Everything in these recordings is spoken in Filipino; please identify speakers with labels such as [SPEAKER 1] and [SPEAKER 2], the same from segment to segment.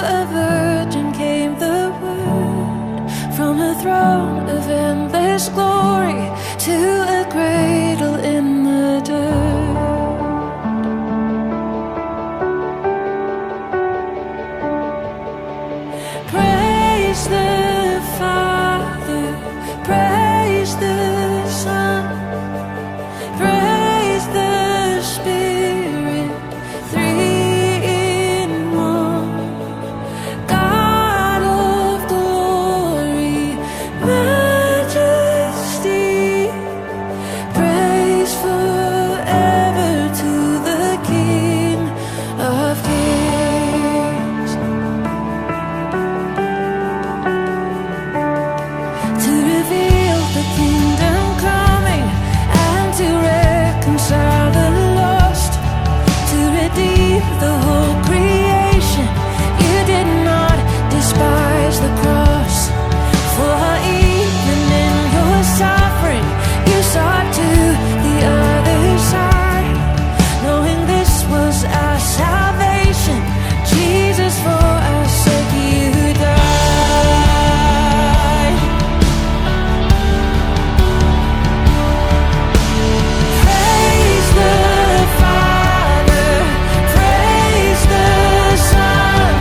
[SPEAKER 1] a virgin came the word, from a throne of endless glory to a cradle in the dirt. Praise the Father, praise the Son, praise the Spirit, three in one. God of glory, majesty, praise forever to the King of Kings. To reveal the kingdom coming and to reconcile the lost, to redeem the whole creation. You did not despise the cross, for even in your suffering you saw to the other side, knowing this was our salvation. Jesus, for our sake you died. Praise the Father, praise the Son,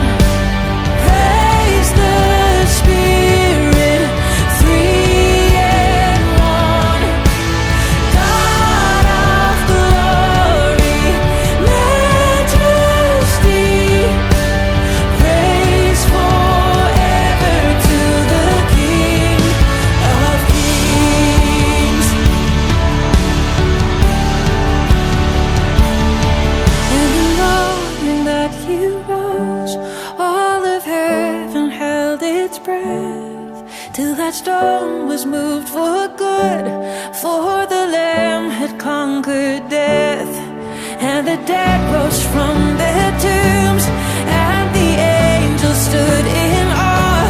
[SPEAKER 1] praise the Spirit, three in one. God of glory, majesty, praise forever to the King of Kings. And knowing that you rose, all of heaven held its breath, till that stone was moved for good, for the Lamb had conquered death. And the dead rose from their tombs, and the angels stood in awe,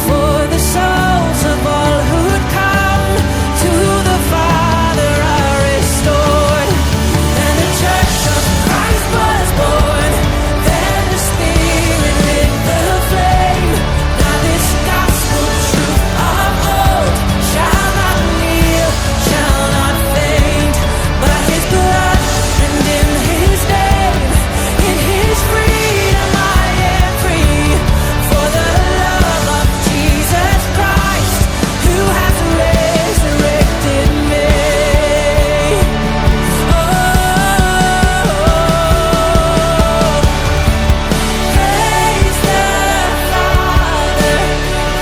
[SPEAKER 1] for the souls of all who'd come to the Father are restored. And the church of Christ was born, then the Spirit lit the flame. Now this gospel truth of old shall not kneel, shall not faint, but His blood and in His name, in His freedom I am free. For the love of Jesus Christ, who has resurrected me. Oh, praise the Father,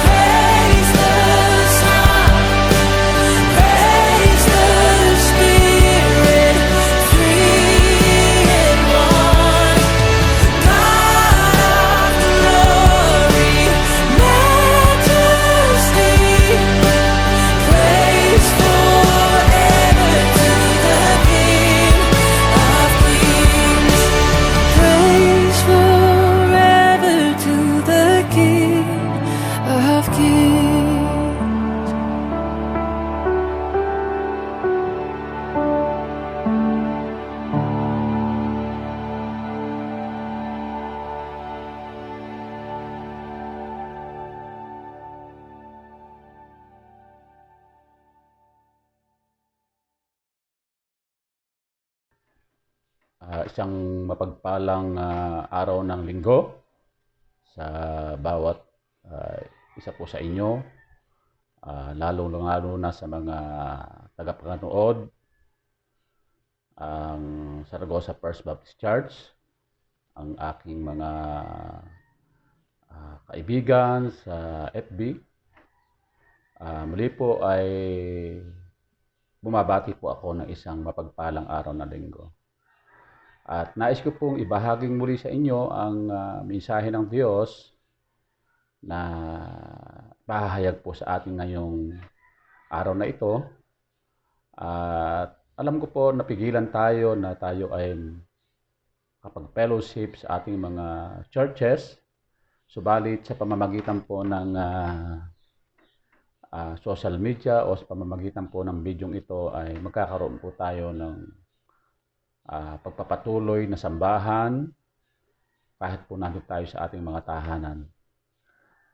[SPEAKER 1] praise the Son, praise the Spirit, three in one. God of glory, majesty, praise forever to the King of Kings. Praise forever to the King of Kings.
[SPEAKER 2] Isang mapagpalang araw ng linggo sa bawat isa po sa inyo, lalo na sa mga tagapanood ang Saragossa First Baptist Church, ang aking mga kaibigan sa FB. Muli po ay bumabati po ako ng isang mapagpalang araw na linggo. At nais ko pong ibahaging muli sa inyo ang mensahe ng Diyos na pahayag po sa atin ngayong araw na ito. At alam ko po napigilan tayo na tayo ay kapag fellowship sa ating mga churches, subalit sa pamamagitan po ng social media o sa pamamagitan po ng bidyong ito ay magkakaroon po tayo ng pagpapatuloy na sambahan kahit po nandito tayo sa ating mga tahanan.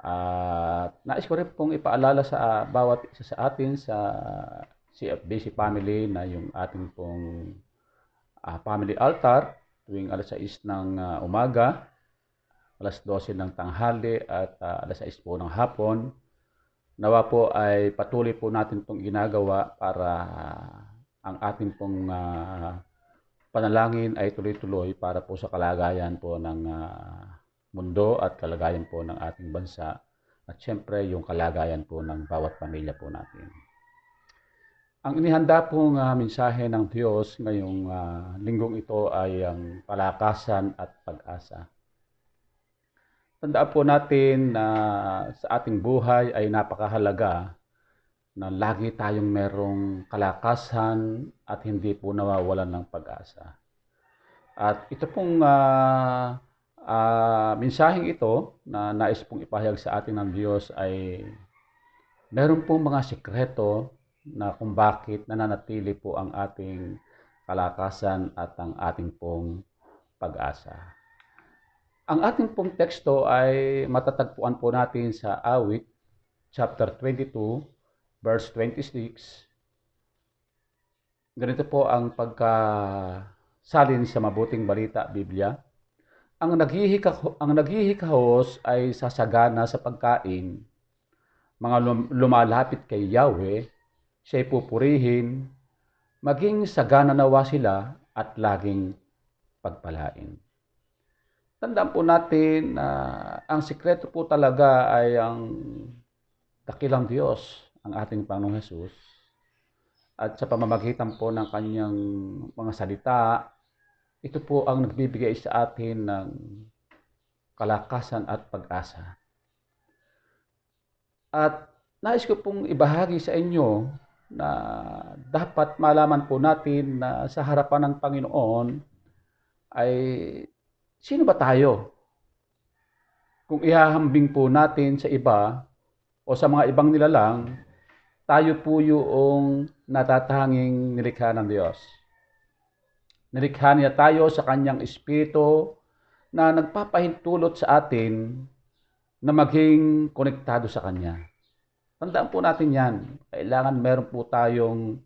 [SPEAKER 2] At nais ko rin pong ipaalala sa bawat isa sa atin sa CFBC family na yung ating pong family altar tuwing alas 6 ng umaga, alas 12 ng tanghali at alas 6 po ng hapon. Nawa po ay patuloy po natin itong ginagawa para ang ating pong panalangin ay tuloy-tuloy para po sa kalagayan po ng mundo at kalagayan po ng ating bansa at syempre yung kalagayan po ng bawat pamilya po natin. Ang inihanda pong mensahe ng Diyos ngayong linggong ito ay ang palakasan at pag-asa. Tandaan po natin na sa ating buhay ay napakahalaga na lagi tayong merong kalakasan at hindi po nawawalan ng pag-asa. At ito pong mensaheng ito na nais pong ipahayag sa atin ng Diyos ay meron pong mga sikreto na kung bakit nananatili po ang ating kalakasan at ang ating pong pag-asa. Ang ating pong teksto ay matatagpuan po natin sa Awit, chapter 22, verse 26. Ganito po ang pagkasalin sa mabuting balita, Biblia. Ang naghihikahos ay sasagana sa pagkain. Mga lumalapit kay Yahweh, siya'y pupurihin, maging sagana nawa sila at laging pagpalain. Tandaan po natin na ang sikreto po talaga ay ang dakilang Diyos, ang ating Panginoong Hesus. At sa pamamagitan po ng kanyang mga salita, ito po ang nagbibigay sa atin ng kalakasan at pag-asa. At nais ko pong ibahagi sa inyo na dapat malaman po natin na sa harapan ng Panginoon ay sino ba tayo? Kung ihahambing po natin sa iba o sa mga ibang nilalang, tayo po yung natatanging nilikha ng Diyos. Nilikha niya tayo sa kanyang espiritu na nagpapahintulot sa atin na maging konektado sa kanya. Tandaan po natin yan. Kailangan meron po tayong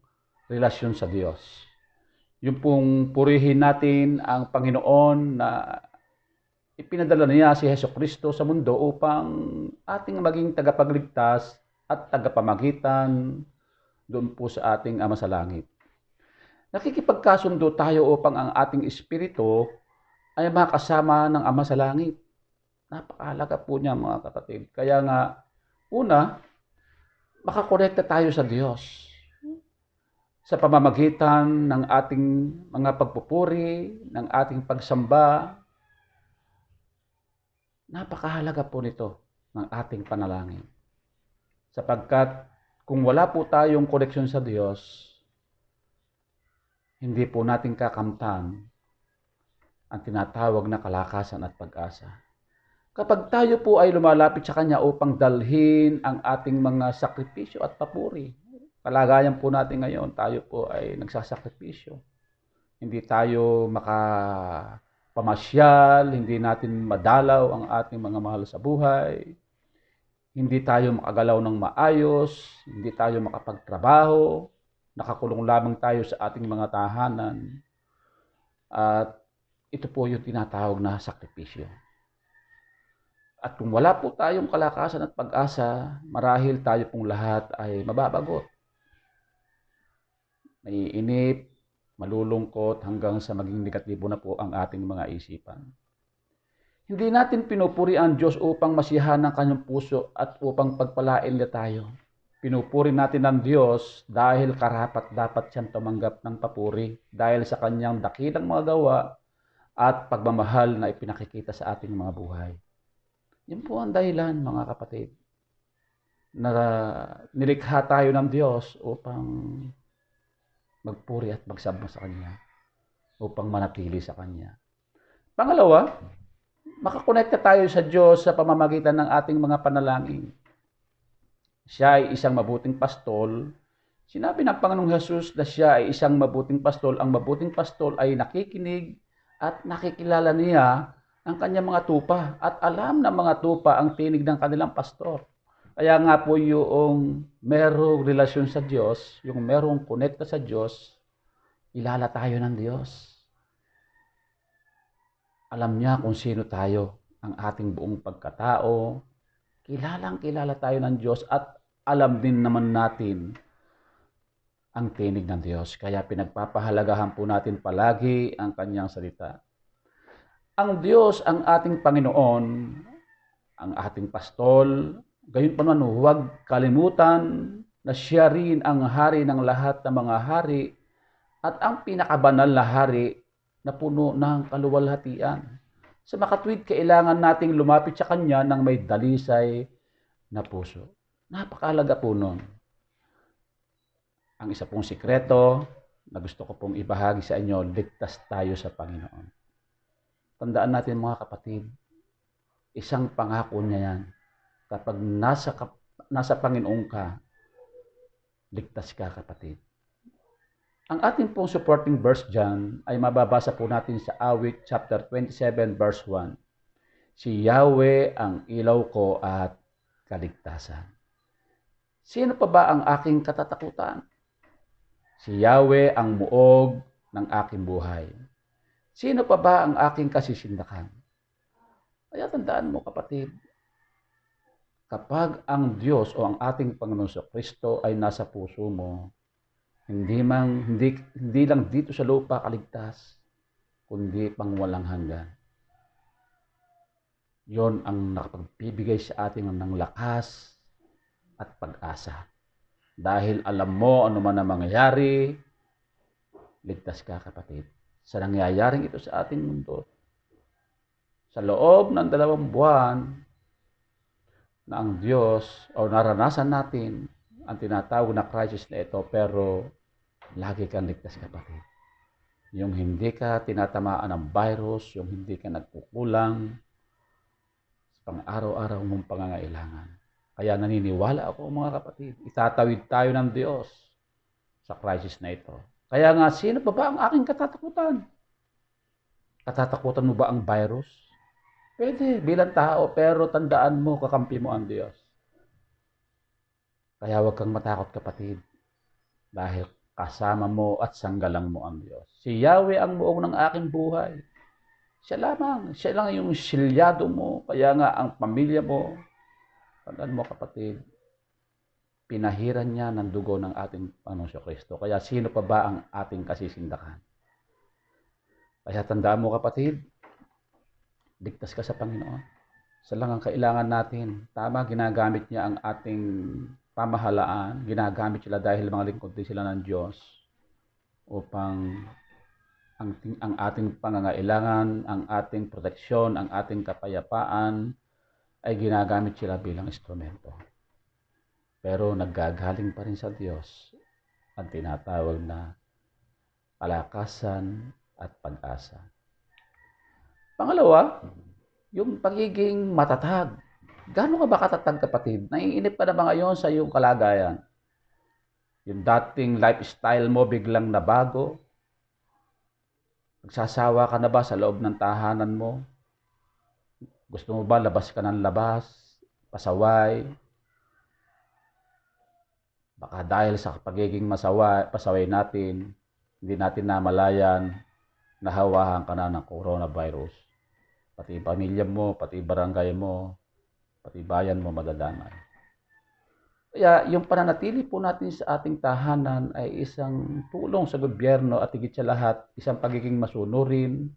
[SPEAKER 2] relasyon sa Diyos. Yung pong purihin natin ang Panginoon na ipinadala niya si Jesucristo sa mundo upang ating maging tagapagligtas at tagapamagitan doon po sa ating Ama sa Langit. Nakikipagkasundo tayo upang ang ating espiritu ay makasama ng Ama sa Langit. Napakahalaga po niya mga kapatid. Kaya nga, una, makakonekta tayo sa Diyos sa pamamagitan ng ating mga pagpupuri, ng ating pagsamba. Napakahalaga po nito ng ating panalangin. Sapagkat kung wala po tayong koneksyon sa Diyos, hindi po natin kakamtan ang tinatawag na kalakasan at pag-asa. Kapag tayo po ay lumalapit sa Kanya upang dalhin ang ating mga sakripisyo at papuri, kalagayan po natin ngayon, tayo po ay nagsasakripisyo. Hindi tayo makapamasyal, hindi natin madalaw ang ating mga mahal sa buhay, hindi tayo makagalaw ng maayos, hindi tayo makapagtrabaho, nakakulong lamang tayo sa ating mga tahanan. At ito po yung tinatawag na sakripisyo. At kung wala po tayong kalakasan at pag-asa, marahil tayo pong lahat ay mababagot. Naiinip, malulungkot hanggang sa maging negatibo na po ang ating mga isipan. Hindi natin pinupuri ang Diyos upang masiyahan ng kanyang puso at upang pagpalain niya tayo. Pinupuri natin ang Diyos dahil karapat-dapat siyang tumanggap ng papuri dahil sa kanyang dakilang mga gawa at pagmamahal na ipinakikita sa ating mga buhay. Yan po ang dahilan, mga kapatid, na nilikha tayo ng Diyos upang magpuri at magsamba sa Kanya, upang manatili sa Kanya. Pangalawa, makakonekta tayo sa Diyos sa pamamagitan ng ating mga panalangin. Siya ay isang mabuting pastol. Sinabi ng Panginoong Hesus na siya ay isang mabuting pastol. Ang mabuting pastol ay nakikinig at nakikilala niya ang kanyang mga tupa at alam ng mga tupa ang tinig ng kanilang pastor. Kaya nga po yung merong relasyon sa Diyos, yung merong konekta sa Diyos, kilala tayo ng Diyos. Alam niya kung sino tayo, ang ating buong pagkatao. Kilala tayo ng Diyos at alam din naman natin ang tinig ng Diyos. Kaya pinagpapahalagahan po natin palagi ang kanyang salita. Ang Diyos, ang ating Panginoon, ang ating pastol, gayon pa naman, huwag kalimutan na siya rin ang hari ng lahat ng mga hari at ang pinakabanal na hari na puno ng kaluwalhatian. Sa makatwid, kailangan nating lumapit sa Kanya ng may dalisay na puso. Napakahalaga po nun. Ang isa pong sikreto na gusto ko pong ibahagi sa inyo, ligtas tayo sa Panginoon. Tandaan natin mga kapatid, isang pangako niya yan. Kapag nasa Panginoon ka, ligtas ka kapatid. Ang ating pong supporting verse dyan ay mababasa po natin sa Awit chapter 27 verse 1. Si Yahweh ang ilaw ko at kaligtasan. Sino pa ba ang aking katatakutan? Si Yahweh ang muog ng aking buhay. Sino pa ba ang aking kasisindakan? Kaya tandaan mo kapatid, kapag ang Diyos o ang ating Panginoon sa Kristo ay nasa puso mo, hindi lang dito sa lupa kaligtas, kundi pang walang hanggan. Yon ang nakapagbibigay sa atin ng lakas at pag-asa. Dahil alam mo ano man ang mangyayari, ligtas ka kapatid. Sa nangyayaring ito sa ating mundo, sa loob ng 2 buwan na ang Diyos o naranasan natin ang tinatawag na crisis na ito, pero lagi kang ligtas kapatid. Yung hindi ka tinatamaan ng virus, yung hindi ka nagkukulang sa pang-araw-araw mong pangangailangan. Kaya naniniwala ako mga kapatid, itatawid tayo ng Diyos sa crisis na ito. Kaya nga, sino pa ba ang aking katatakutan? Katatakutan mo ba ang virus? Pwede, bilang tao, pero tandaan mo, kakampi mo ang Diyos. Kaya huwag kang matakot kapatid, dahil kasama mo at sanggalang mo ang Diyos. Si Yahweh ang muog ng aking buhay. Siya lang yung silyado mo, kaya nga ang pamilya mo, tandaan mo kapatid, pinahiran niya ng dugo ng ating Panginoon sa Kristo. Kaya sino pa ba ang ating kasisindakan? Kaya tandaan mo kapatid, ligtas ka sa Panginoon. Sa lang ang kailangan natin. Tama, ginagamit niya ang ating pamahalaan. Ginagamit sila dahil mga lingkod din sila ng Diyos upang ang ating pangangailangan, ang ating proteksyon, ang ating kapayapaan ay ginagamit sila bilang instrumento. Pero naggagaling pa rin sa Diyos ang tinatawag na kalakasan at pag-asa. Pangalawa, yung pagiging matatag. Gaano ka ba katatag kapatid? Naiinip ka na ba ngayon sa iyong kalagayan? Yung dating lifestyle mo biglang nabago? Nagsasawa ka na ba sa loob ng tahanan mo? Gusto mo ba labas ka ng labas? Pasaway? Baka dahil sa pagiging pasaway natin, hindi natin namalayan, nahawahan ka na ng coronavirus. Pati pamilya mo, pati barangay mo, pati bayan mo madadamay. Kaya yung pananatili po natin sa ating tahanan ay isang tulong sa gobyerno at higit sa lahat, isang pagiging masunurin.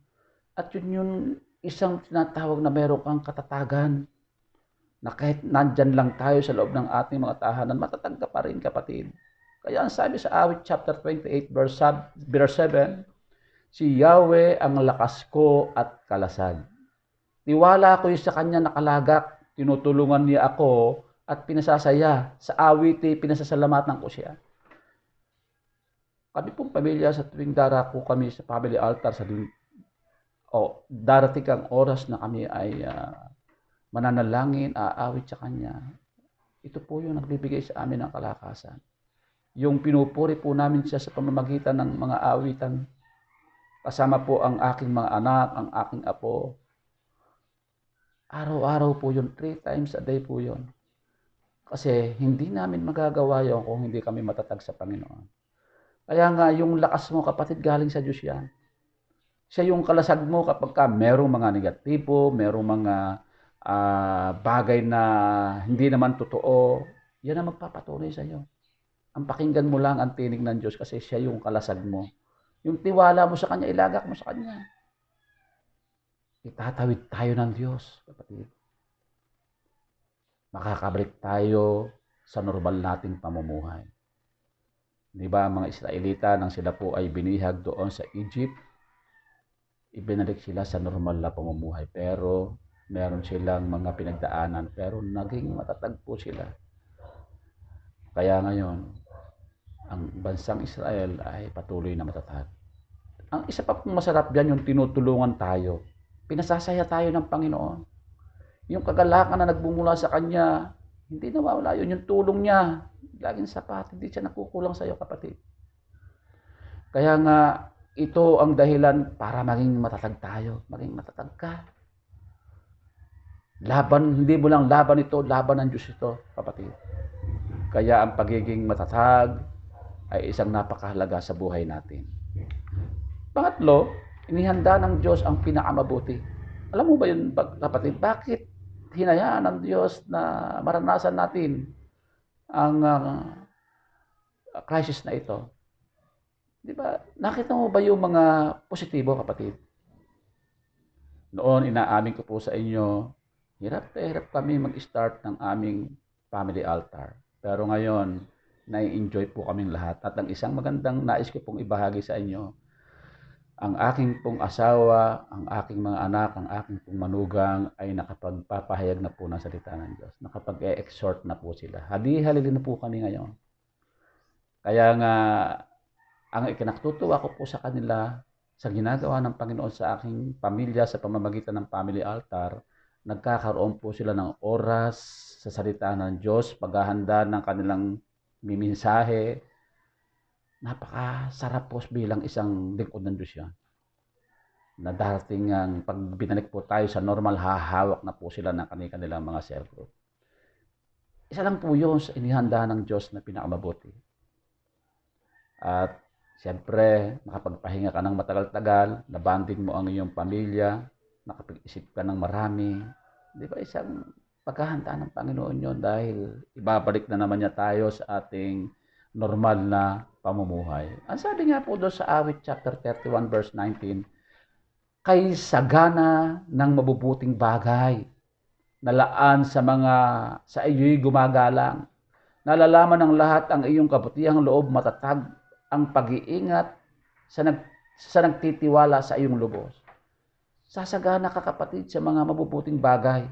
[SPEAKER 2] At yun yung isang tinatawag na meron kang katatagan na kahit nandyan lang tayo sa loob ng ating mga tahanan, matatag ka pa rin kapatid. Kaya ang sabi sa Awit chapter 28 verse 7, si Yahweh ang lakas ko at kalasag. Tiwala ko sa Kanya nakalagak, tinutulungan niya ako at pinasasaya. Sa awit pinasasalamatan ko siya. Kami pong pamilya sa tuwing darako kami sa family altar, darating ang oras na kami ay mananalangin, aawit sa Kanya. Ito po yung nagbibigay sa amin ng kalakasan. Yung pinupuri po namin siya sa pamamagitan ng mga awitan. Kasama po ang aking mga anak, ang aking apo. Araw-araw po yun, 3 times a day po yun. Kasi hindi namin magagawa yun kung hindi kami matatag sa Panginoon. Kaya nga, yung lakas mo, kapatid, galing sa Diyos yan. Siya yung kalasag mo kapag ka merong mga negatibo, merong mga bagay na hindi naman totoo, yan ang magpapatunay sa iyo. Ang pakinggan mo lang ang tinig ng Diyos kasi siya yung kalasag mo. Yung tiwala mo sa Kanya, ilagak mo sa Kanya. Itatawid tayo ng Diyos, kapatid. Makakabalik tayo sa normal nating pamumuhay. Di ba, mga Israelita, nang sila po ay binihag doon sa Egypt, ibinalik sila sa normal na pamumuhay. Pero, meron silang mga pinagdaanan, pero naging matatag po sila. Kaya ngayon, ang bansang Israel ay patuloy na matatag. Ang isa pa pong masarap dyan, yung tinutulungan tayo. Pinasasaya tayo ng Panginoon. Yung kagalakan na nagbumula sa Kanya, hindi nawawala yun. Yung tulong niya, laging sapat. Hindi siya nakukulang sa iyo, kapatid. Kaya nga, ito ang dahilan para maging matatag tayo. Maging matatag ka. Laban, hindi mo lang laban ito, laban ng Diyos ito, kapatid. Kaya ang pagiging matatag ay isang napakahalaga sa buhay natin. Pangatlo, inihanda ng Diyos ang pinakamabuti. Alam mo ba yun, kapatid? Bakit hinayaan ng Diyos na maranasan natin ang crisis na ito? Di ba? Nakita mo ba yung mga positibo, kapatid? Noon, inaamin ko po sa inyo, hirap kami mag-start ng aming family altar. Pero ngayon, nai-enjoy po kaming lahat. At ang isang magandang nais ko pong ibahagi sa inyo, ang aking pong asawa, ang aking mga anak, ang aking pong manugang ay nakapagpapahayag na po ng salita ng Diyos. Nakapag-e-exhort na po sila. Hali-halili na po kami ngayon. Kaya nga, ang ikinatutuwa ko po sa kanila, sa ginagawa ng Panginoon sa aking pamilya sa pamamagitan ng family altar, nagkakaroon po sila ng oras sa salita ng Diyos, paghahanda ng kanilang mimensahe. Napakasarap po bilang isang lingkod ng Diyos yan. Na darating ang pag binalik po tayo sa normal, hahawak na po sila ng kanilang mga cell group. Isa lang po yun sa inihanda ng Diyos na pinakamabuti. At siyempre, nakapagpahinga ka ng matagal-tagal, nabanding mo ang iyong pamilya, nakapag-isip ka ng marami. Di ba isang paghahanda ng Panginoon yun dahil ibabalik na naman niya tayo sa ating normal na pamumuhay. Ang sabi nga po doon sa Awit chapter 31 verse 19, kay sagana ng mabubuting bagay, nalaan sa iyo'y gumagalang, nalalaman ng lahat ang iyong kabutihang loob, matatag ang pag-iingat sa nagtitiwala sa iyong lubos. Sasagana ka, kapatid, sa mga mabubuting bagay.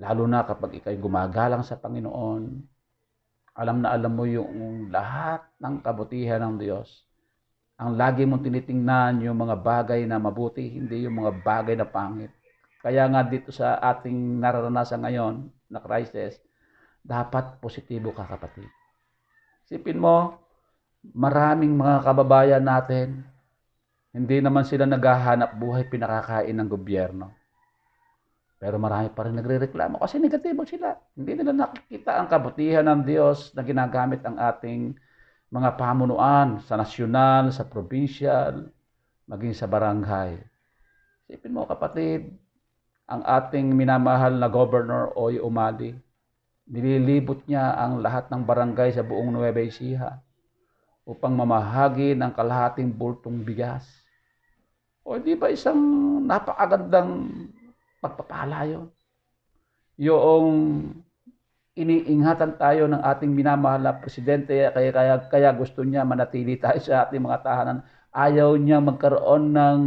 [SPEAKER 2] Lalo na kapag ikay gumagalang sa Panginoon, alam na alam mo yung lahat ng kabutihan ng Diyos. Ang lagi mong tinitingnan yung mga bagay na mabuti, hindi yung mga bagay na pangit. Kaya nga dito sa ating nararanasan ngayon na crisis, dapat positibo ka, kapatid. Isipin mo, maraming mga kababayan natin, hindi naman sila naghahanap buhay, pinakakain ng gobyerno. Pero marami pa rin nagrereklamo kasi negatibo sila. Hindi nila nakikita ang kabutihan ng Diyos na ginagamit ang ating mga pamunuan sa nasyonal, sa provincial, maging sa barangay. Isipin mo, kapatid, ang ating minamahal na Governor Oy Umali, nililibot niya ang lahat ng barangay sa buong Nueva Ecija upang mamahagi ng kalahating bultong bigas. O di ba isang napakagandang pagpapala yun? Yung iniingatan tayo ng ating minamahal na presidente, kaya gusto niya manatili tayo sa ating mga tahanan. Ayaw niya magkaroon ng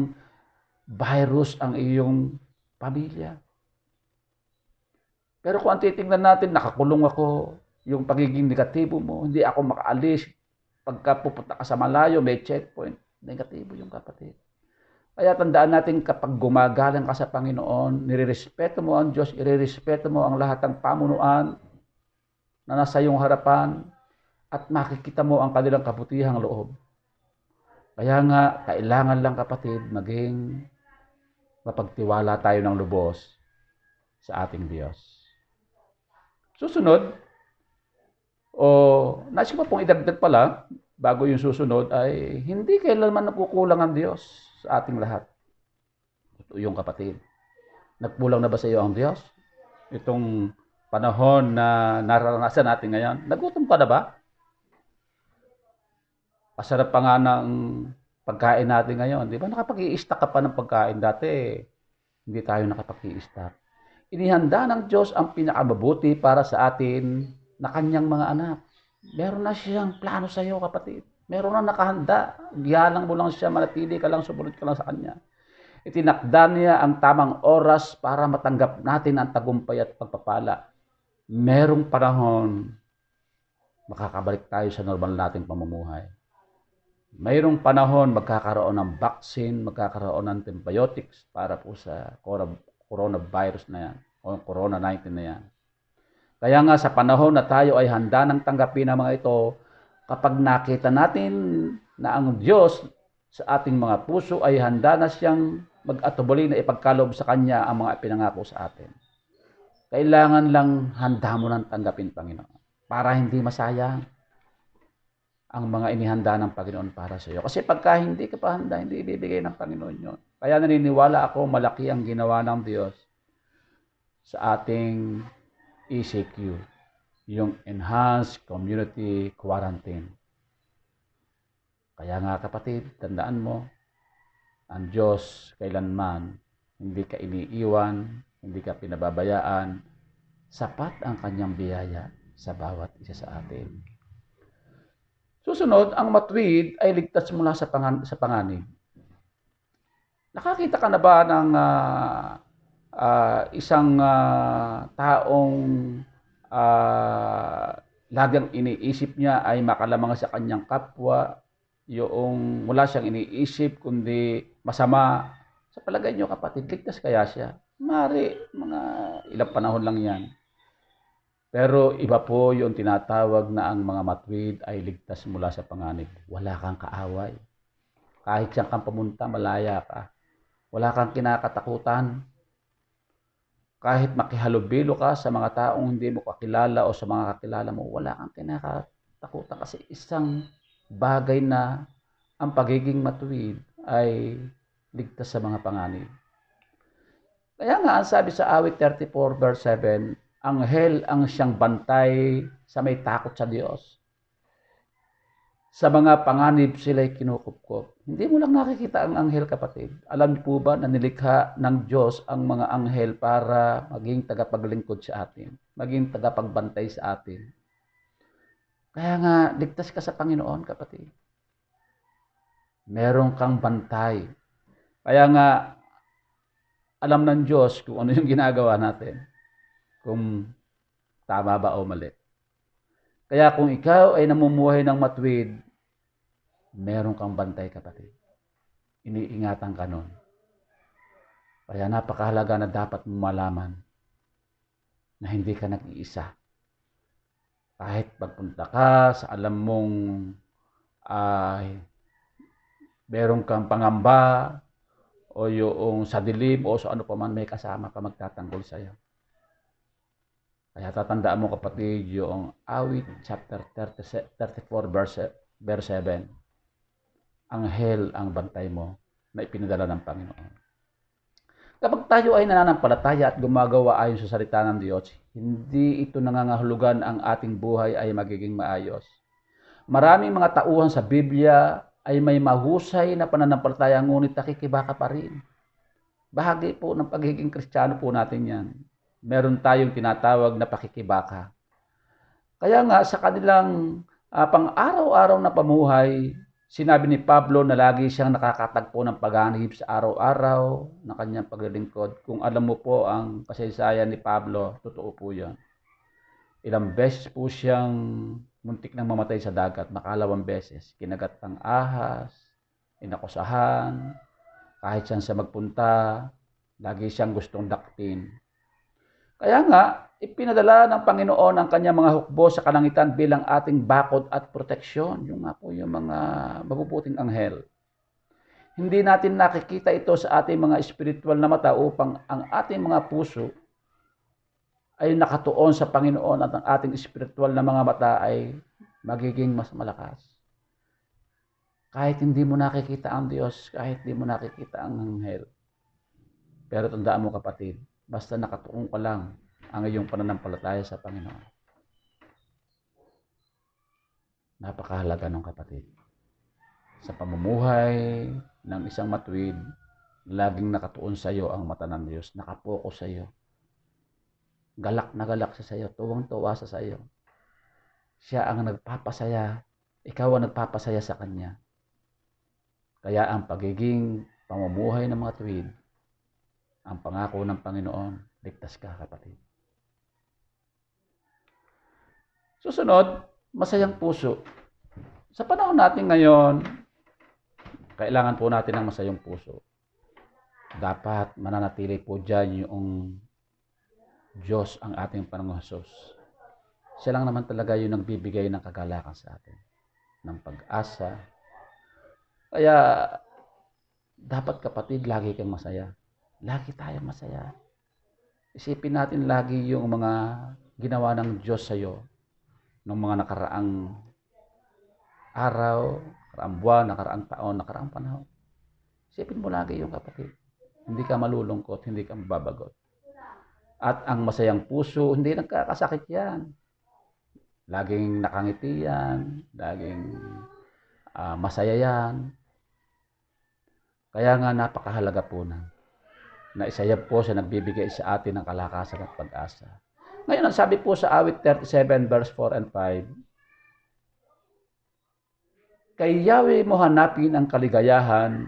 [SPEAKER 2] virus ang iyong pamilya. Pero kung ang titingnan natin, nakakulong ako, yung pagiging negatibo mo, hindi ako makaalis. Pagka pupunta ka sa malayo, may checkpoint. Negatibo yung, kapatid. Kaya tandaan natin, kapag gumagalang ka sa Panginoon, nirerespeto mo ang Diyos, irerespeto mo ang lahat ng pamunuan na nasa iyong harapan at makikita mo ang kanilang kabutihang loob. Kaya nga, kailangan lang, kapatid, maging mapagtiwala tayo ng lubos sa ating Diyos. Susunod, nais ko pa pong idagdag pala, bago yung susunod, ay hindi kailanman nakukulang ang Diyos sa ating lahat. Ito yung kapatid. Nagkulang na ba sa iyo ang Diyos? Itong panahon na nararanasan natin ngayon, nagutom ka na ba? Pasarap pa nga ng pagkain natin ngayon. Di ba nakapag-i-stock ka pa ng pagkain dati? Hindi tayo nakapag-i-stock. Inihanda ng Diyos ang pinakamabuti para sa atin na kanyang mga anak. Meron na siyang plano sa iyo, kapatid. Meron na nakahanda. Gihalang mo lang siya, manatili ka lang, sumunod ka lang sa kanya. Itinakda niya ang tamang oras para matanggap natin ang tagumpay at pagpapala. Merong panahon, makakabalik tayo sa normal nating pamumuhay. Mayroong panahon, magkakaroon ng vaccine, magkakaroon ng antibiotics para po sa coronavirus na yan, o corona-19 na yan. Kaya nga sa panahon na tayo ay handa ng tanggapin ang mga ito, kapag nakita natin na ang Diyos sa ating mga puso ay handa na siyang mag-atubuli na ipagkaloob sa Kanya ang mga ipinangako sa atin. Kailangan lang handa mo ng tanggapin, Panginoon, para hindi masayang ang mga inihanda ng Panginoon para sa iyo. Kasi pagka hindi ka pa handa, hindi ibibigay ng Panginoon yun. Kaya naniniwala ako, malaki ang ginawa ng Diyos sa ating ECQ, yung Enhanced Community Quarantine. Kaya nga kapatid, tandaan mo, ang Diyos kailanman hindi ka iniiwan, hindi ka pinababayaan, sapat ang kanyang biyaya sa bawat isa sa atin. Susunod, ang matuwid ay ligtas mula sa panganib. Nakakita ka na ba ng isang taong lagang iniisip niya ay makalamang sa kanyang kapwa, yung wala siyang iniisip kundi masama? Sa palagay niyo, kapatid, ligtas kaya siya? Mari, mga ilang panahon lang yan. Pero iba po yung tinatawag na ang mga matuwid ay ligtas mula sa panganib. Wala kang kaaway. Kahit saan kang pumunta, malaya ka. Wala kang kinakatakutan. Kahit makihalubilo ka sa mga taong hindi mo kakilala o sa mga kakilala mo, wala kang kinakatakutan. Kasi isang bagay na ang pagiging matuwid ay ligtas sa mga panganib. Kaya nga, ang sabi sa awit 34 verse 7, anghel ang siyang bantay sa may takot sa Diyos. Sa mga panganib sila'y kinukupkop. Hindi mo lang nakikita ang anghel, kapatid. Alam niyo po ba na nilikha ng Diyos ang mga anghel para maging tagapaglingkod sa atin, maging tagapagbantay sa atin? Kaya nga, ligtas ka sa Panginoon, kapatid. Meron kang bantay. Kaya nga, alam ng Diyos kung ano yung ginagawa natin, kung tama ba o mali. Kaya kung ikaw ay namumuhay ng matuwid, meron kang bantay, kapatid. Iniingatan ka nun. Kaya napakahalaga na dapat mo malaman na hindi ka nag-iisa. Kahit pagpunta ka sa alam mong meron kang pangamba o yung sa dilim o sa ano pa man, may kasama ka magtatanggol sa iyo. Kaya tatandaan mo, kapatid, yung awit chapter 34 verse 7. Anghel ang bantay mo na ipinadala ng Panginoon. Kapag tayo ay nananampalataya at gumagawa ayon sa salita ng Diyos, hindi ito nangangahulugan ang ating buhay ay magiging maayos. Maraming mga tauhan sa Biblia ay may mahusay na pananampalataya, ngunit nakikibaka pa rin. Bahagi po ng pagiging Kristiyano po natin yan. Meron tayong tinatawag na pakikibaka. Kaya nga sa kanilang pang-araw-araw na pamuhay, sinabi ni Pablo na lagi siyang nakakatagpo ng paghanib sa araw-araw na kanyang paglilingkod. Kung alam mo po ang kasaysayan ni Pablo, totoo po yan. Ilang beses po siyang muntik nang mamatay sa dagat, makalawang beses. Kinagat ng ahas, inakusahan, kahit saan siya magpunta, lagi siyang gustong dakpin. Kaya nga, ipinadala ng Panginoon ang kanyang mga hukbo sa kalangitan bilang ating bakod at proteksyon. Yung nga po yung mga mabubuting anghel. Hindi natin nakikita ito sa ating mga spiritual na mata upang ang ating mga puso ay nakatuon sa Panginoon at ang ating spiritual na mga mata ay magiging mas malakas. Kahit hindi mo nakikita ang Diyos, kahit hindi mo nakikita ang anghel. Pero tandaan mo kapatid, basta nakatuon ka lang ang iyong pananampalataya sa Panginoon. Napakahalaga ng kapatid. Sa pamumuhay ng isang matuwid, laging nakatuon sa iyo ang mata ng Diyos, nakapokus sa iyo. Galak na galak siya sa iyo, tuwang-tuwa sa iyo. Siya ang nagpapasaya, ikaw ang nagpapasaya sa Kanya. Kaya ang pagiging pamumuhay ng mga tuwid, ang pangako ng Panginoon, ligtas ka kapatid. Susunod, masayang puso. Sa panahon natin ngayon, kailangan po natin ng masayang puso. Dapat mananatili po dyan yung Diyos ang ating Panginoong Hesus. Siya lang naman talaga yung nagbibigay ng kagalakan sa atin, ng pag-asa. Kaya, dapat kapatid, lagi kang masaya. Lagi tayong masaya. Isipin natin lagi yung mga ginawa ng Diyos sa iyo, ng mga nakaraang araw, nakaraang buwan, nakaraang taon, nakaraang panahon. Isipin mo lagi yung kapatid. Hindi ka malulungkot, hindi ka mababagot. At ang masayang puso, hindi nagkakasakit yan. Laging nakangiti yan, laging masaya yan. Kaya nga napakahalaga po na isa yan po sa nagbibigay sa atin ng kalakasan at pag-asa. Ngayon, ang sabi po sa awit 37 verse 4 and 5, kay Yahweh mo hanapin ang kaligayahan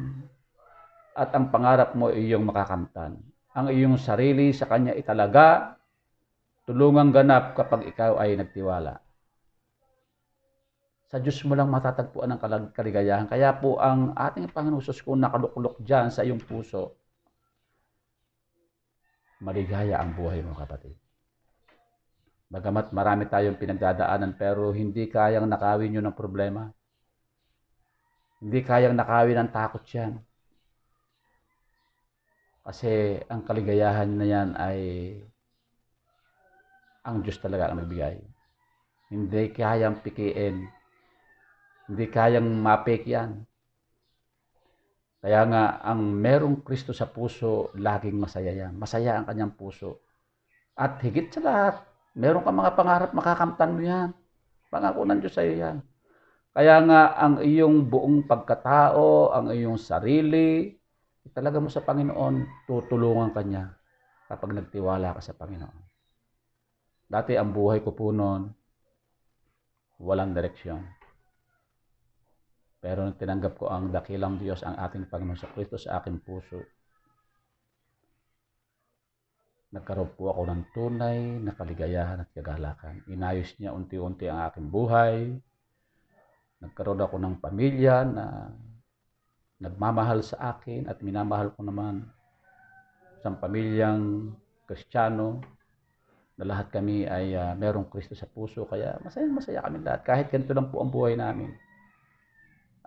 [SPEAKER 2] at ang pangarap mo iyong makakamtan. Ang iyong sarili sa Kanya italaga, tulungang ganap kapag ikaw ay nagtiwala. Sa Diyos mo lang matatagpuan ang kaligayahan. Kaya po ang ating Panginoon Hesus kung nakaluklok dyan sa iyong puso, maligaya ang buhay mo kapatid. Bagamat marami tayong pinagdadaanan pero hindi kayang nakawin yun ng problema. Hindi kayang nakawin ng takot yan. Kasi ang kaligayahan na yan ay ang Diyos talaga ang nagbigay. Hindi kayang pikiin. Hindi kayang mapik yan. Kaya nga, ang merong Kristo sa puso, laging masaya yan. Masaya ang kanyang puso. At higit sa lahat, meron kang mga pangarap, makakamtan mo yan. Pangako ng Diyos sa iyo yan. Kaya nga, ang iyong buong pagkatao, ang iyong sarili, talaga mo sa Panginoon, tutulungan ka niya kapag nagtiwala ka sa Panginoon. Dati ang buhay ko po noon, walang direksyon. Pero nung tinanggap ko ang dakilang Diyos, ang ating Panginoon sa Kristo sa aking puso, nagkaroon po ako ng tunay na kaligayahan at kagalakan. Inayos niya unti-unti ang aking buhay. Nagkaroon ako ng pamilya na nagmamahal sa akin at minamahal ko naman isang pamilyang Kristiyano na lahat kami ay merong Kristo sa puso. Kaya masaya kami lahat. Kahit ganito lang po ang buhay namin.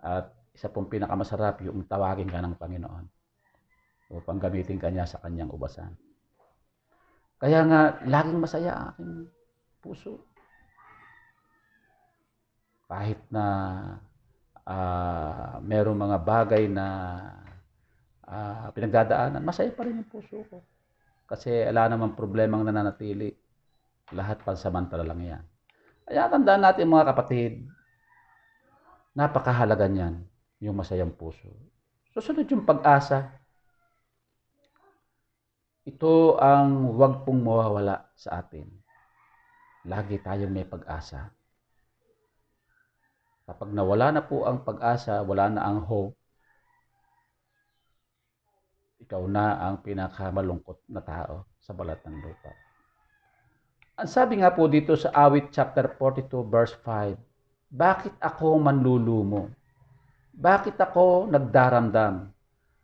[SPEAKER 2] At isa pong pinakamasarap yung tawagin ka ng Panginoon upang gamitin ka niya sa kanyang ubasan. Kaya nga, laging masaya ang aking puso. Kahit na merong mga bagay na pinagdadaanan, masaya pa rin yung puso ko. Kasi wala namang problemang nananatili. Lahat pansamantala lang yan. Kaya tandaan natin mga kapatid, napakahalaga niyan, yung masayang puso. Susunod yung pag-asa. Ito ang huwag pong mawawala sa atin. Lagi tayong may pag-asa. Kapag nawala na po ang pag-asa, wala na ang hope, ikaw na ang pinakamalungkot na tao sa balat ng lupa. Ang sabi nga po dito sa awit chapter 42 verse 5, bakit ako manlulumo? Bakit ako nagdaramdam?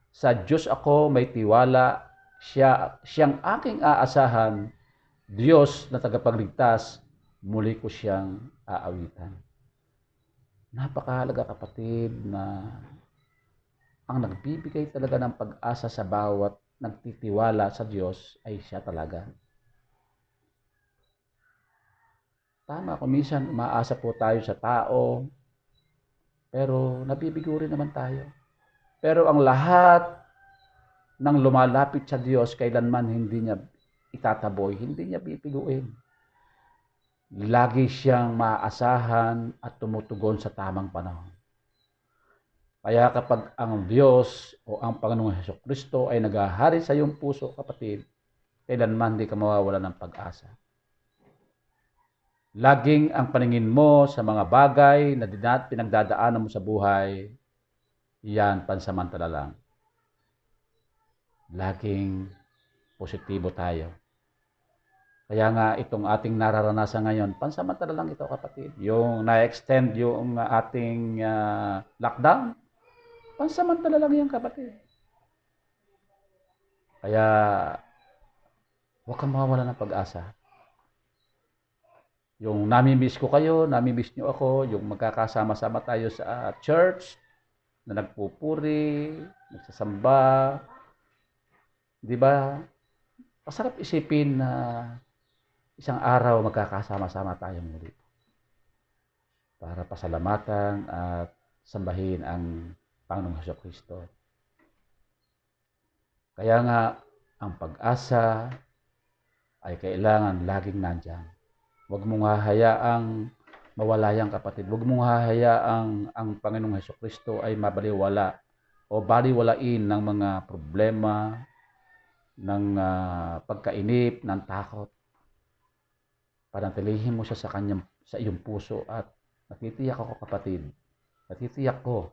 [SPEAKER 2] Sa Diyos ako may tiwala, siyang aking aasahan, Diyos na tagapagligtas, muli ko siyang aawitan. Napakahalaga kapatid na ang nagbibigay talaga ng pag-asa sa bawat nagtitiwala sa Diyos ay siya talaga. Tama, kung minsan umaasa po tayo sa tao, pero nabibigo rin naman tayo. Pero ang lahat ng lumalapit sa Diyos, kailanman hindi niya itataboy, hindi niya bibiguin. Lagi siyang maaasahan at tumutugon sa tamang panahon. Kaya kapag ang Diyos o ang Panginoong Hesukristo ay naghahari sa iyong puso, kapatid, kailanman hindi ka mawawala ng pag-asa. Laging ang paningin mo sa mga bagay na pinagdadaanan mo sa buhay, yan pansamantala lang. Laging positibo tayo. Kaya nga itong ating nararanasan ngayon, pansamantala lang ito, kapatid. Yung na-extend yung ating lockdown, pansamantala lang yan, kapatid. Kaya huwag kang mawawala ng pag-asa. Yung nami-miss ko kayo, nami-miss nyo ako, yung magkakasama-sama tayo sa church, na nagpupuri, nagsasamba. Di ba? Masarap isipin na isang araw magkakasama-sama tayong muli para pasalamatan at sambahin ang Panginoong Hesukristo. Kaya nga, ang pag-asa ay kailangan laging nandyan. Huwag mong hahayaang mawala yan, kapatid. Huwag mong hahayaang ang Panginoong Hesukristo ay mabaliwala o baliwalain ng mga problema, ng pagkainip, ng takot. Panatilihin mo siya sa iyong puso at natitiyak ako, kapatid, natitiyak ko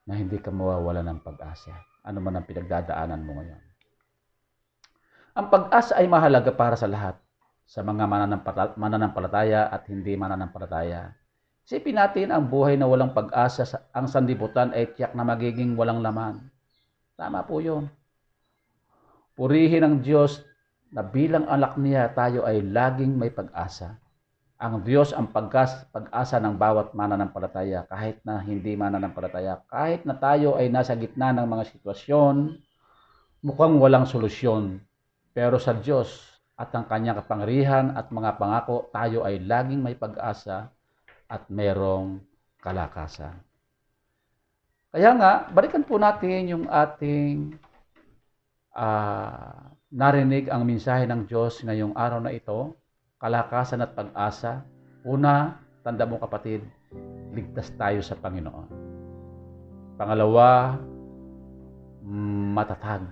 [SPEAKER 2] na hindi ka mawawala ng pag-asa. Ano man ang pinagdadaanan mo ngayon. Ang pag-asa ay mahalaga para sa lahat, sa mga mananampalataya at hindi mananampalataya. Isipin natin ang buhay na walang pag-asa, ang sanlibutan ay tiyak na magiging walang laman. Tama po yun. Purihin ang Diyos na bilang anak niya tayo ay laging may pag-asa. Ang Diyos ang pag-asa ng bawat mananampalataya, kahit na hindi mananampalataya, kahit na tayo ay nasa gitna ng mga sitwasyon, mukhang walang solusyon. Pero sa Diyos at ang kanyang kapangyarihan at mga pangako, tayo ay laging may pag-asa at merong kalakasan. Kaya nga, balikan po natin yung ating narinig ang mensahe ng Diyos ngayong araw na ito, kalakasan at pag-asa. Una, tanda mo, kapatid, ligtas tayo sa Panginoon. Pangalawa, matatag.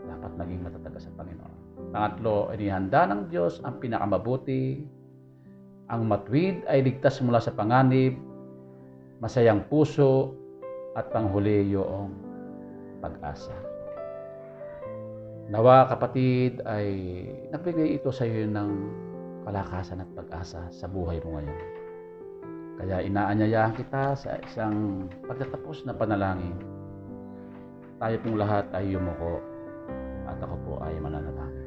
[SPEAKER 2] Dapat maging matatag sa Panginoon. Pangatlo, inihanda ng Diyos ang pinakamabuti. Ang matuwid ay ligtas mula sa panganib, masayang puso, at panghuli yung pag-asa. Nawa, kapatid, ay nagbigay ito sa iyo ng kalakasan at pag-asa sa buhay mo ngayon. Kaya inaanyayahan kita sa isang pagtatapos na panalangin. Tayo pong lahat ay yumuko at ako po ay mananalangin.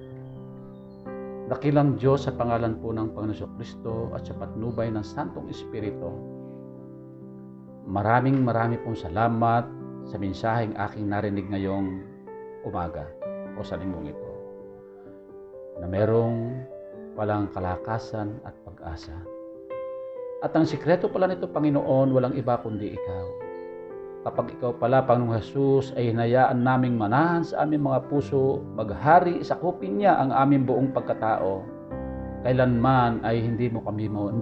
[SPEAKER 2] Dakilang Diyos, sa pangalan po ng Panginoon Jesucristo at sa patnubay ng Santong Espiritu, maraming pong salamat sa mensaheng aking narinig ngayong umaga o sa linggong ito, na merong palang kalakasan at pag-asa. At ang sikreto pala nito, Panginoon, walang iba kundi ikaw. Kapag ikaw pala, Panginoong Jesus, ay hinayaan naming manahan sa aming mga puso, maghari, sakupin niya ang aming buong pagkatao, kailanman ay hindi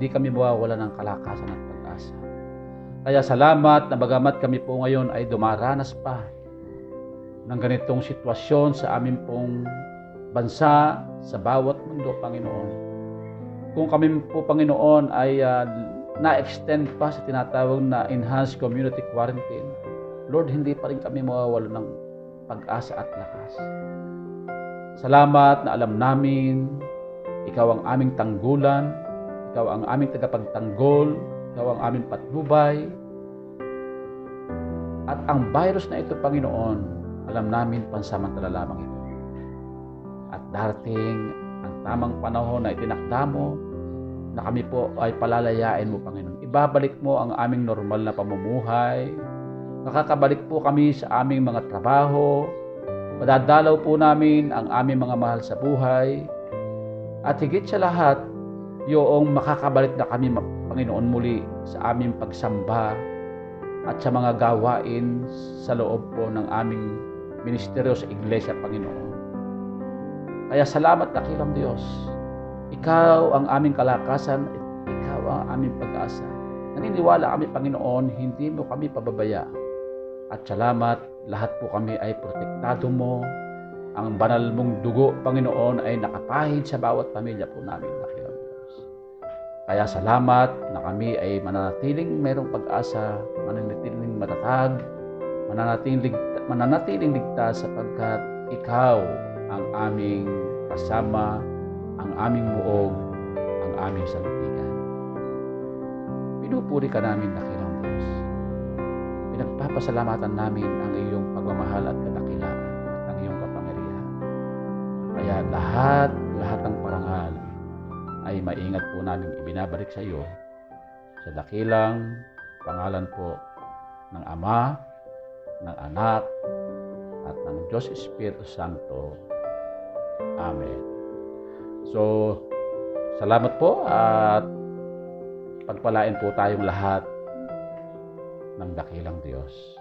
[SPEAKER 2] kami mawawala ng kalakasan at pag-asa. Kaya salamat na bagamat kami po ngayon ay dumaranas pa ng ganitong sitwasyon sa aming pong bansa, sa bawat mundo, Panginoon. Kung kami po, Panginoon, ay na-extend pa sa tinatawag na enhanced community quarantine, Lord, hindi pa rin kami mawawala ng pag-asa at lakas. Salamat na alam namin, ikaw ang aming tanggulan, ikaw ang aming tagapagtanggol, ikaw ang aming patnubay. At ang virus na ito, Panginoon, alam namin pansamantala lamang ito. At darating ang tamang panahon na itinakda mo, na kami po ay palalayain mo, Panginoon. Ibabalik mo ang aming normal na pamumuhay, Nakakabalik po kami sa aming mga trabaho. Madadalaw po namin ang aming mga mahal sa buhay. At higit sa lahat, yung makakabalik na kami, Panginoon, muli sa aming pagsamba at sa mga gawain sa loob po ng aming ministeryo sa Iglesia, Panginoon. Kaya salamat, dakilang Diyos. Ikaw ang aming kalakasan, ikaw ang aming pag-asa. Naniniwala kami, Panginoon, hindi mo kami pababaya. At salamat, lahat po kami ay protektado mo. Ang banal mong dugo, Panginoon, ay nakapahid sa bawat pamilya po namin, dakilang Diyos. Kaya salamat na kami ay mananatiling mayroong pag-asa, mananatiling matatag, mananatiling ligtas sapagkat ikaw ang aming kasama, ang aming muog, ang aming salutigan. Pinupuri ka namin, dakilang Diyos. Pinagpapasalamatan namin ang iyong pagmamahal at kadakilaan at ang iyong kapangyarihan. Kaya lahat ng parangal ay maingat po namin ibinabalik sa iyo sa dakilang pangalan po ng Ama, ng Anak, at ng Diyos Espiritu Santo. Amen. So, salamat po at pagpalain po tayong lahat ng dakilang Diyos.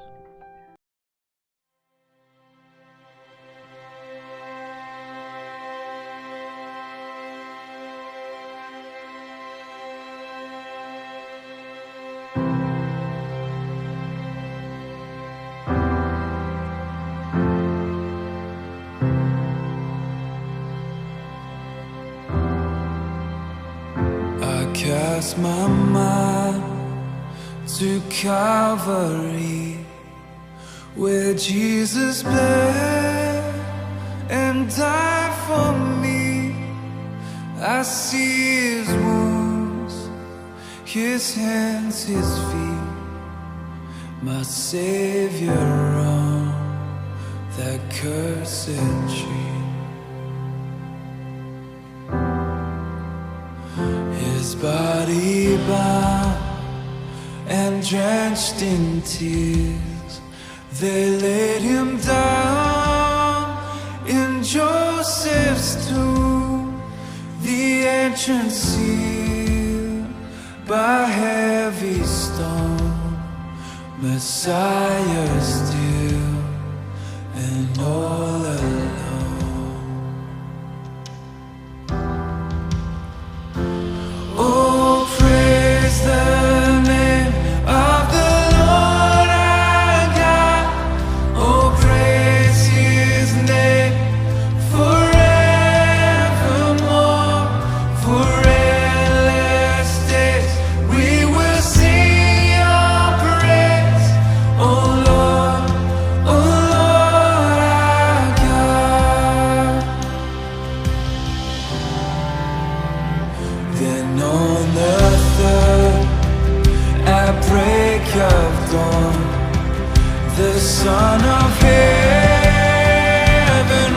[SPEAKER 1] Cast my mind to Calvary, where Jesus bled and died for me. I see His wounds, His hands, His feet, my Savior on that cursed tree. His body bound and drenched in tears, they laid Him down in Joseph's tomb, the entrance sealed by heavy stone. Messiah still and all alone. Oh, praise the name of the Lord our God. Oh, praise His name forevermore. For endless days we will sing Your praise. Oh Lord our God. Then on the third, at break of dawn, the Son of Heaven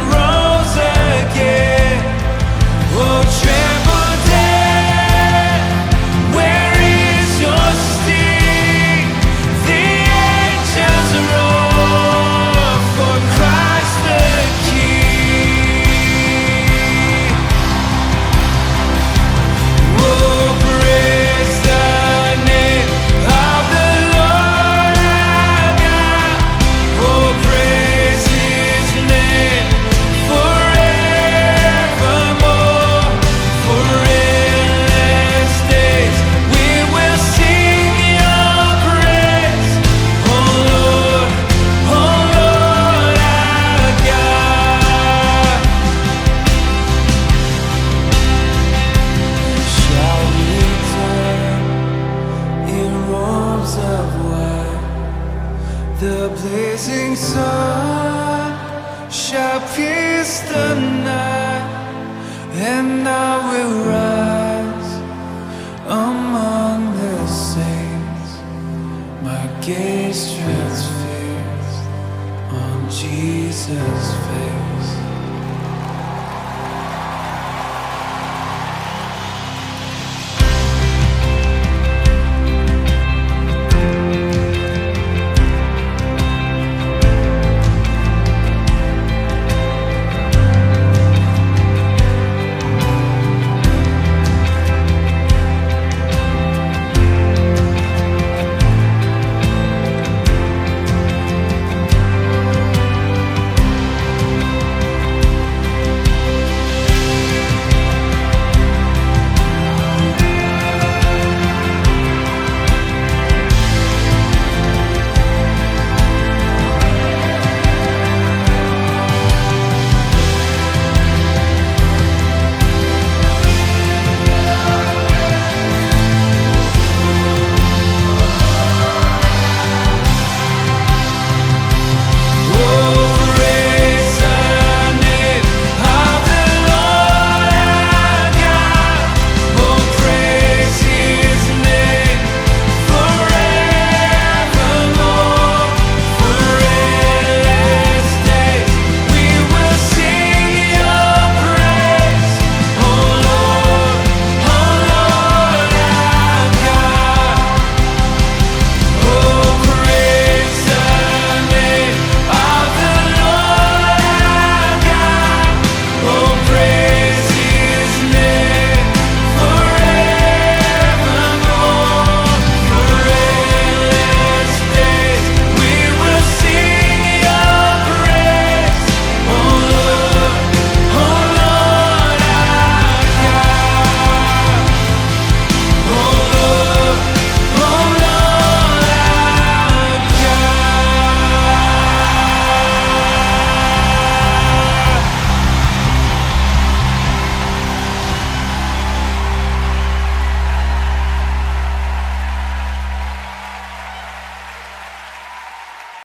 [SPEAKER 1] rose again. Oh, tremble death, where is your sting? The angels roar for Christ the King. Oh, praise the name of the Lord our God. Oh, praise His name forevermore. For endless days we will sing Your praise. Oh Lord our God. Shall return in robes of white, the blazing sun